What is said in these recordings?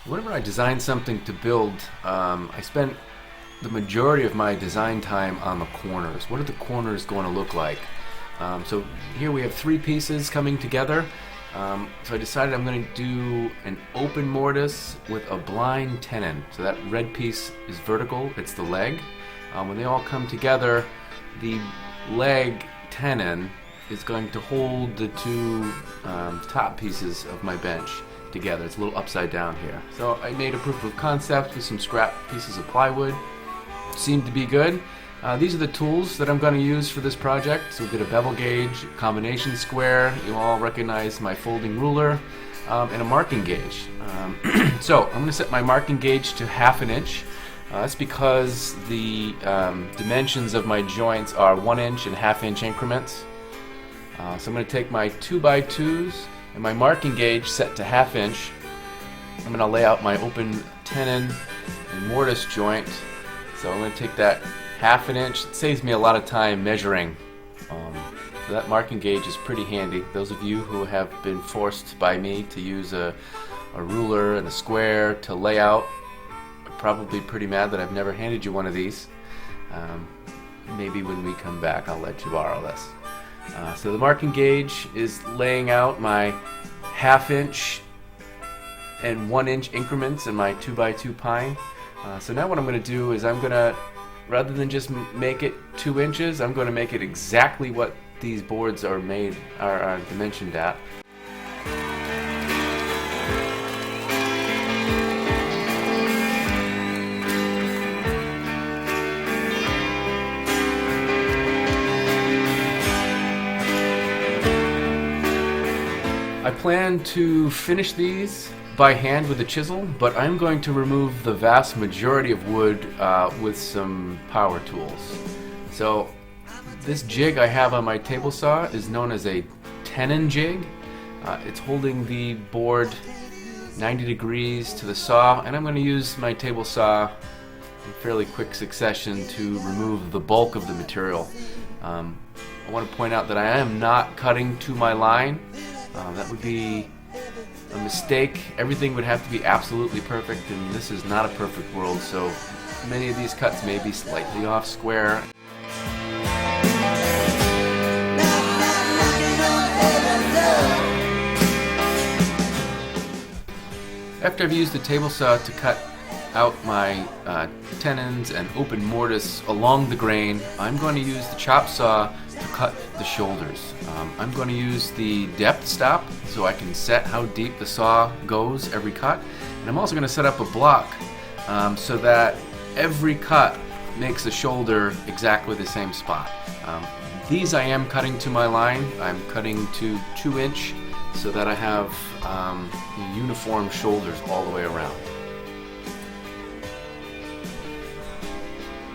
Whenever I design something to build, I spend the majority of my design time on the corners. What are the corners going to look like? So here we have three pieces coming together. So I decided I'm going to do an open mortise with a blind tenon. So that red piece is vertical, it's the leg. When they all come together, the leg tenon is going to hold the two top pieces of my bench together. It's a little upside down here. So I made a proof of concept with some scrap pieces of plywood. Seemed to be good. These are the tools that I'm going to use for this project. So we've got a bevel gauge, combination square, you all recognize my folding ruler, and a marking gauge. So I'm going to set my marking gauge to 1/2 inch. That's because the dimensions of my joints are 1 inch and 1/2 inch increments. So I'm going to take my 2x2s and my marking gauge set to 1/2 inch. I'm going to lay out my open tenon and mortise joint. So I'm going to take that 1/2 inch. It saves me a lot of time measuring. So that marking gauge is pretty handy. Those of you who have been forced by me to use a ruler and a square to lay out are probably pretty mad that I've never handed you one of these. Maybe when we come back I'll let you borrow this. So the marking gauge is laying out my 1/2 inch and 1 inch increments in my 2x2 pine. So now what I'm going to do is I'm going to, rather than just make it 2 inches, I'm going to make it exactly what these boards are dimensioned at. I plan to finish these by hand with a chisel, but I'm going to remove the vast majority of wood with some power tools. So this jig I have on my table saw is known as a tenon jig. It's holding the board 90 degrees to the saw, and I'm going to use my table saw in fairly quick succession to remove the bulk of the material. I want to point out that I am not cutting to my line. That would be a mistake. Everything would have to be absolutely perfect, and this is not a perfect world, so many of these cuts may be slightly off square. After I've used the table saw to cut out my tenons and open mortise along the grain, I'm going to use the chop saw to cut the shoulders. I'm going to use the depth stop so I can set how deep the saw goes every cut, and I'm also going to set up a block so that every cut makes the shoulder exactly the same spot. These I am cutting to my line. I'm cutting to 2 inch so that I have uniform shoulders all the way around.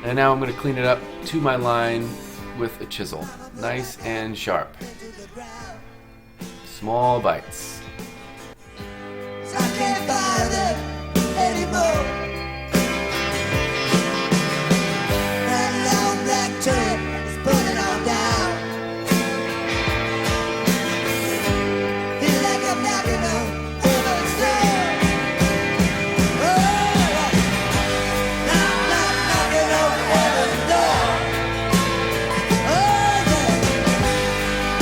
And now I'm going to clean it up to my line with a chisel. Nice and sharp. Small bites. I can't bother anymore. That long black train is pulling on down. Feel like I'm knocking on heaven's door. Oh, knocking on heaven's door. Oh yeah,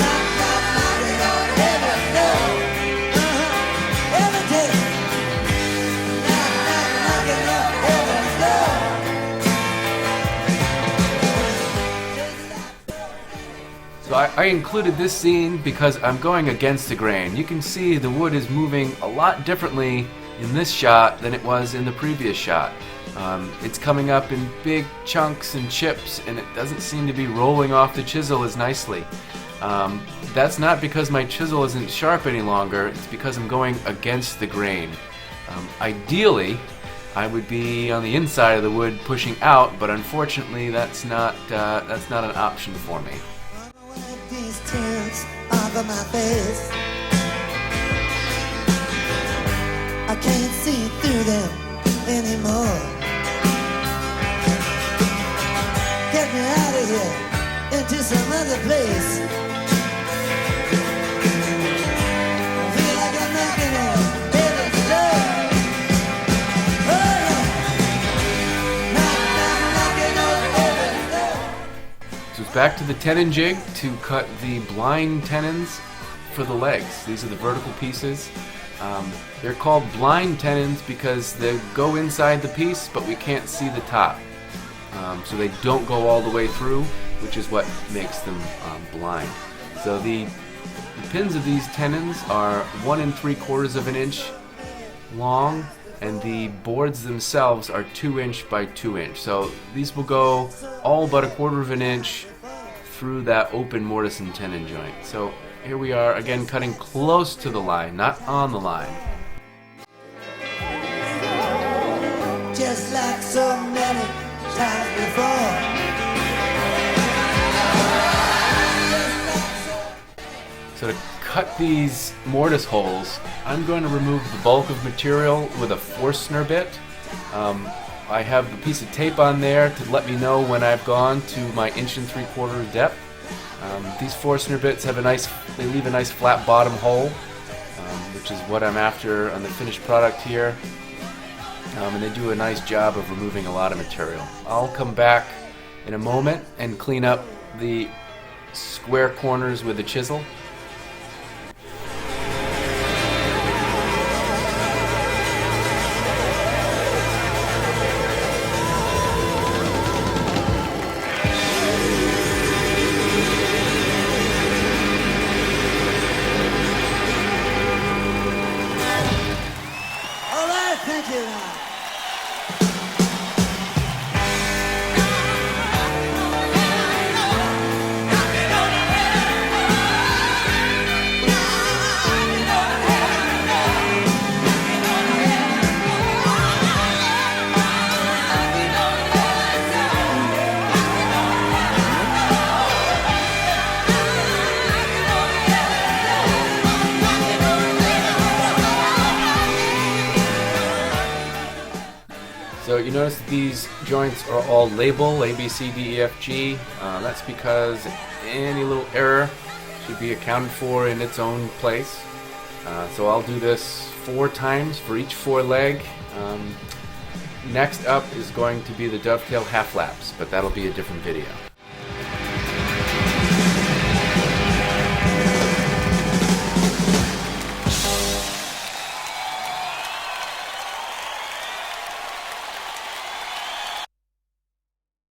knocking on heaven's door. Every day, knocking on heaven's door. So I included this scene because I'm going against the grain. You can see the wood is moving a lot differently in this shot than it was in the previous shot. It's coming up in big chunks and chips, and it doesn't seem to be rolling off the chisel as nicely. That's not because my chisel isn't sharp any longer, it's because I'm going against the grain. Ideally, I would be on the inside of the wood pushing out, but unfortunately that's not an option for me. Wipe these tears off of my face. I can't see through them anymore. Get me out of here into some other place. I feel like I'm knocking on heaven's door. back to the tenon jig to cut the blind tenons for the legs. These are the vertical pieces. They're called blind tenons because they go inside the piece, but we can't see the top. So they don't go all the way through, which is what makes them blind. So the pins of these tenons are 1 3/4 of an inch long, and the boards themselves are 2 inch by 2 inch. So these will go all but 1/4 of an inch through that open mortise and tenon joint. So here we are again cutting close to the line, not on the line. Just like so many times before. So to cut these mortise holes, I'm going to remove the bulk of material with a Forstner bit. I have a piece of tape on there to let me know when I've gone to my 1 3/4 depth. These Forstner bits have they leave a nice flat bottom hole, which is what I'm after on the finished product here. And they do a nice job of removing a lot of material. I'll come back in a moment and clean up the square corners with a chisel. All right, thank you. So you notice that these joints are all labeled A, B, C, D, E, F, G. That's because any little error should be accounted for in its own place. So I'll do this 4 times for each foreleg. Next up is going to be the dovetail half laps, but that'll be a different video.